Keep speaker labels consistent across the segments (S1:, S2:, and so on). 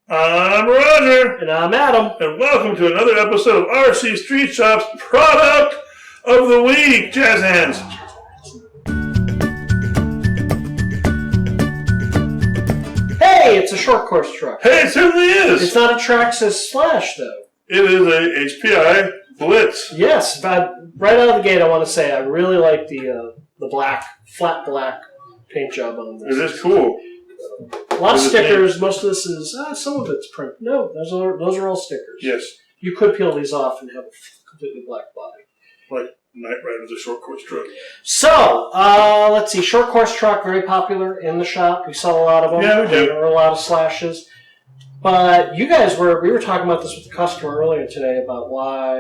S1: I'm Roger.
S2: And I'm Adam.
S1: And welcome to another episode of RC Street Shop's Product of the Week. Jazz hands.
S2: Hey, it's a short course truck.
S1: Hey, it certainly is.
S2: It's not a Traxxas Slash, though.
S1: It is a HPI Blitz.
S2: Yes, but right out of the gate, I want to say I really like the black, flat black paint job on this.
S1: It is cool.
S2: A lot of stickers. Most of this is, some of it's print. No, those are all stickers.
S1: Yes.
S2: You could peel these off and have a completely black body.
S1: Like Knight Rider's a short course truck.
S2: So, let's see. Short course truck, very popular in the shop. We saw a lot of them.
S1: Yeah, we do.
S2: There were a lot of Slashes. But you guys we were talking about this with the customer earlier today about why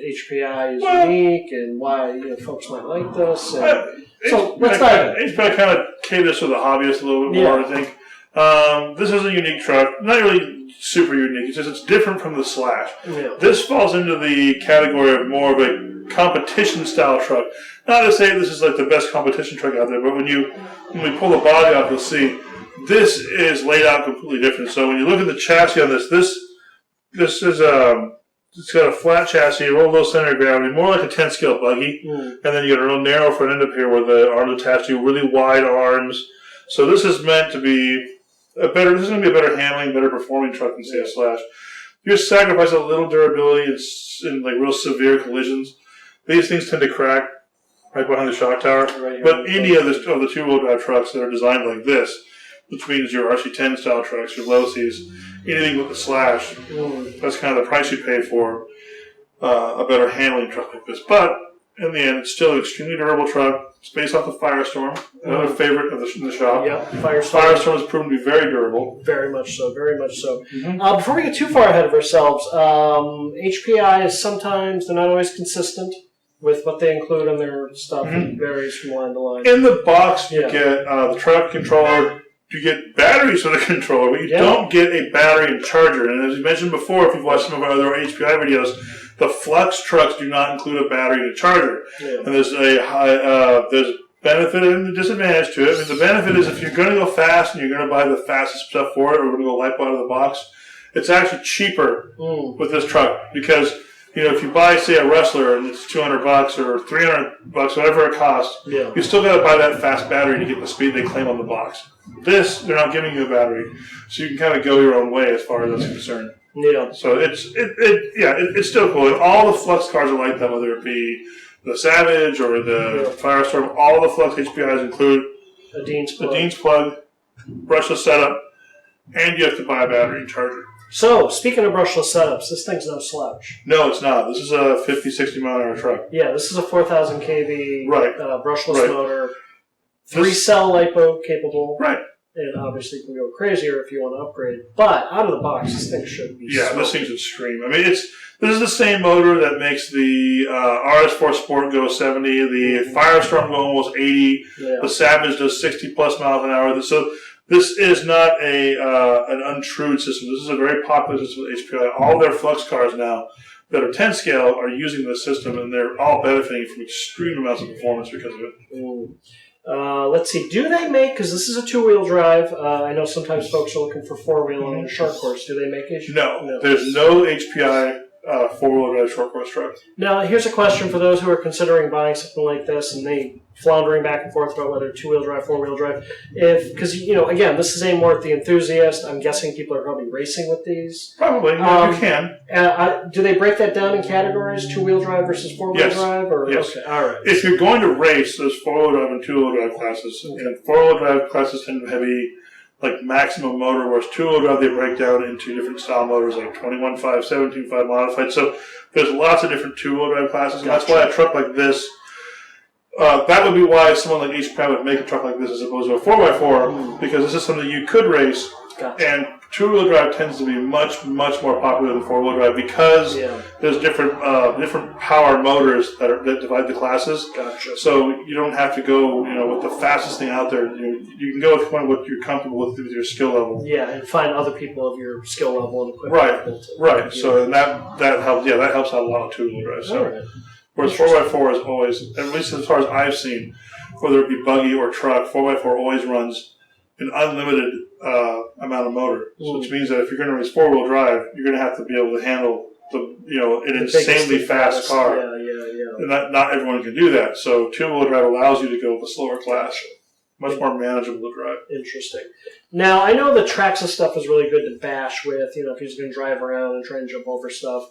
S2: HPI is unique and why folks might like this. So let's dive in.
S1: HPI kind of caters to the hobbyist a little bit more, I think. This is a unique truck. Not really super unique. It's just it's different from the Slash.
S2: Yeah.
S1: This falls into the category of more of a competition style truck. Not to say this is like the best competition truck out there, but when we pull the body off, you'll see this is laid out completely different. So when you look at the chassis on this is it's got a flat chassis, a real low center of gravity, more like a 10 scale buggy, and then you got a real narrow front end up here where the arms attached to really wide arms. So this is meant to be this is going to be a better handling, better performing truck than say a Slash. You're sacrificing a little durability in like real severe collisions. These things tend to crack right behind the shock tower. Right, but any of the two-wheel drive trucks that are designed like this, which means your RC10 style trucks, your low Cs, anything with the Slash, that's kind of the price you pay for a better handling truck like this. But in the end, it's still an extremely durable truck. It's based off the Firestorm, another favorite in the shop.
S2: Yeah, Firestorm
S1: has proven to be very durable.
S2: Very much so, very much so. Before we get too far ahead of ourselves, HPI is sometimes, they're not always consistent with what they include in their stuff. It varies from line to line.
S1: In the box, you get the truck controller. You get batteries for the controller, but you don't get a battery and charger. And as you mentioned before, if you've watched some of our other HPI videos, the Flux trucks do not include a battery and a charger. Yeah. And there's there's benefit and a disadvantage to it. I mean, the benefit is if you're going to go fast and you're going to buy the fastest stuff for it, or going to go LIPO out of the box, it's actually cheaper with this truck because if you buy, say, a Wrestler and it's $200 or $300, whatever it costs, you still got to buy that fast battery to get the speed they claim on the box. This, they're not giving you a battery, so you can kind of go your own way as far as that's concerned.
S2: Yeah.
S1: So it's still cool. And all the Flux cars are like that, whether it be the Savage or the Firestorm. All the Flux HPIs include
S2: a Dean's
S1: plug, brushless setup, and you have to buy a battery and charger.
S2: So, speaking of brushless setups, this thing's no slouch.
S1: No, it's not. This is a 50, 60 mile an hour truck.
S2: Yeah, this is a 4,000 kV brushless motor, 3-cell LIPO capable.
S1: Right.
S2: And obviously you can go crazier if you want to upgrade. But out of the box, this thing should be
S1: this thing's extreme. I mean, this is the same motor that makes the RS4 Sport go 70, the Firestorm go almost 80, the Savage does 60 plus miles an hour. So this is not an untrued system. This is a very popular system with HPI. All their Flux cars now that are 10 scale are using this system, and they're all benefiting from extreme amounts of performance because of it.
S2: Let's see. Do they make, because this is a 2-wheel drive, I know sometimes folks are looking for 4-wheel on a short course. Do they make it?
S1: No. There's no HPI 4-wheel drive short course truck.
S2: Now, here's a question for those who are considering buying something like this and they floundering back and forth about whether 2-wheel drive, 4-wheel drive. Because, again, this is aimed more at the enthusiast. I'm guessing people are probably racing with these.
S1: Probably. You can.
S2: Do they break that down in categories, 2-wheel drive versus 4-wheel drive?
S1: Yes.
S2: Okay. All right.
S1: If you're going to race, there's 4-wheel drive and 2-wheel drive classes. Okay. And 4-wheel drive classes tend to have like maximum motor, whereas 2-wheel drive they break down into different style motors like 21.5, 17.5 modified. So there's lots of different 2-wheel drive classes, and that's why a truck like this, that would be why someone like HPI would make a truck like this as opposed to a 4x4, because this is something you could race, and 2-wheel drive tends to be much, much more popular than 4-wheel drive because there's different power motors that divide the classes.
S2: Gotcha.
S1: So you don't have to go, with the fastest thing out there. You can go with what you're comfortable with your skill level.
S2: Yeah, and find other people of your skill level and equipment.
S1: Right. So that helps. Yeah, that helps out a lot of 2-wheel drive. So, whereas 4x4 is always, at least as far as I've seen, whether it be buggy or truck, 4x4 always runs an unlimited amount of motor, which means that if you're going to race four-wheel drive, you're going to have to be able to handle an insanely fast car. And not everyone can do that. So two-wheel drive allows you to go with a slower class. Much more manageable to drive.
S2: Interesting. Now, I know the Traxxas stuff is really good to bash with, if you're just going to drive around and try and jump over stuff.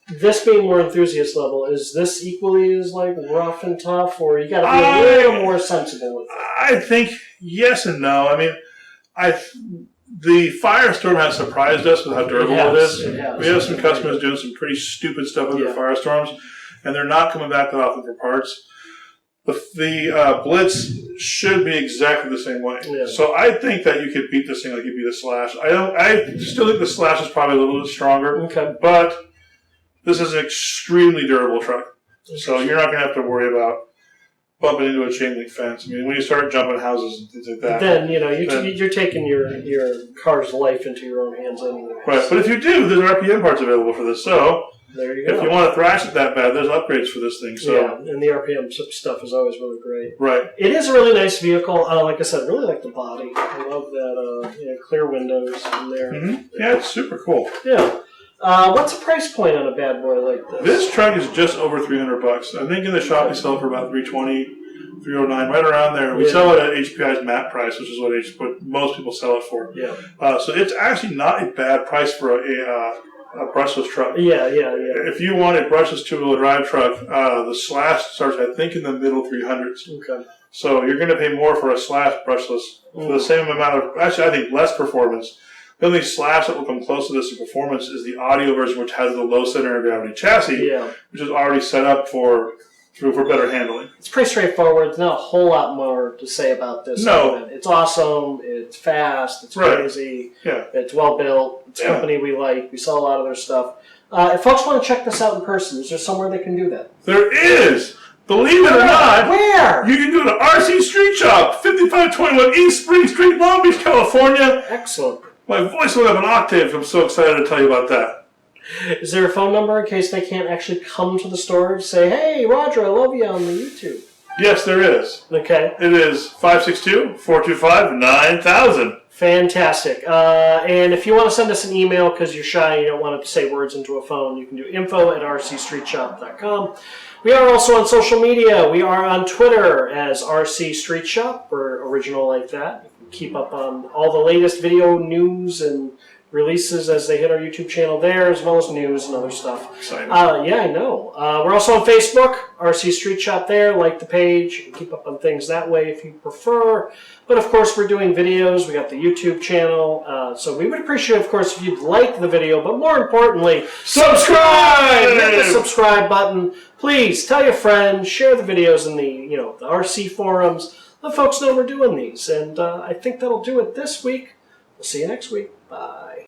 S2: This being more enthusiast level, is this equally as rough and tough, or you got to be a little more sensible with it?
S1: I think yes and no. I mean, the Firestorm has surprised us with how durable it is. We have some customers doing some pretty stupid stuff with their Firestorms, and they're not coming back that often for parts. The Blitz should be exactly the same way. Yeah. So I think that you could beat this thing like you beat a Slash. I still think the Slash is probably a little bit stronger, but this is an extremely durable truck. So you're not going to have to worry about bumping into a chain link fence. I mean, when you start jumping houses and things like that,
S2: then you're taking your car's life into your own hands anyway.
S1: Right, but if you do, there's RPM parts available for this. So
S2: there you go.
S1: If you want to thrash it that bad, there's upgrades for this thing. So
S2: and the RPM stuff is always really great.
S1: Right.
S2: It is a really nice vehicle. Like I said, really like the body. I love that clear windows in there.
S1: Yeah, it's super cool.
S2: Yeah. What's the price point on a bad boy like this?
S1: This truck is just over $300. I think in the shop we sell it for about $320, $309, right around there. We sell it at HPI's MAP price, which is what most people sell it for.
S2: Yeah.
S1: So it's actually not a bad price for a brushless truck.
S2: Yeah.
S1: If you want a brushless two-wheel drive truck, the Slash starts, I think, in the middle 300s.
S2: Okay.
S1: So you're going to pay more for a Slash brushless for the same amount of, actually, I think less performance. The only Slash that will come close to this in performance is the audio version, which has the low center of gravity chassis, which is already set up for better handling.
S2: It's pretty straightforward. There's not a whole lot more to say about this.
S1: No.
S2: It's awesome. It's fast. It's crazy.
S1: Yeah.
S2: It's well built. It's a company we like. We sell a lot of their stuff. If folks want to check this out in person, is there somewhere they can do that?
S1: There is. Believe it or not.
S2: Where?
S1: You can do it at RC Street Shop, 5521 East Spring Street, Long Beach, California.
S2: Excellent.
S1: My voice will have an octave. I'm so excited to tell you about that.
S2: Is there a phone number in case they can't actually come to the store and say, hey, Roger, I love you on the YouTube?
S1: Yes, there is.
S2: Okay.
S1: It is 562-425-9000.
S2: Fantastic. And if you want to send us an email because you're shy and you don't want to say words into a phone, you can do info@rcstreetshop.com. We are also on social media. We are on Twitter as RC Street Shop. We're original like that. You can keep up on all the latest video news and releases as they hit our YouTube channel there, as well as news and other stuff.
S1: Exciting.
S2: Yeah, I know. We're also on Facebook, RC Street Shop there. Like the page. You can keep up on things that way if you prefer. But, of course, we're doing videos. We got the YouTube channel. So we would appreciate, of course, if you'd like the video. But more importantly,
S1: subscribe!
S2: Hit the subscribe button. Please tell your friends. Share the videos in the RC forums. Let folks know we're doing these. And I think that'll do it this week. We'll see you next week. Bye.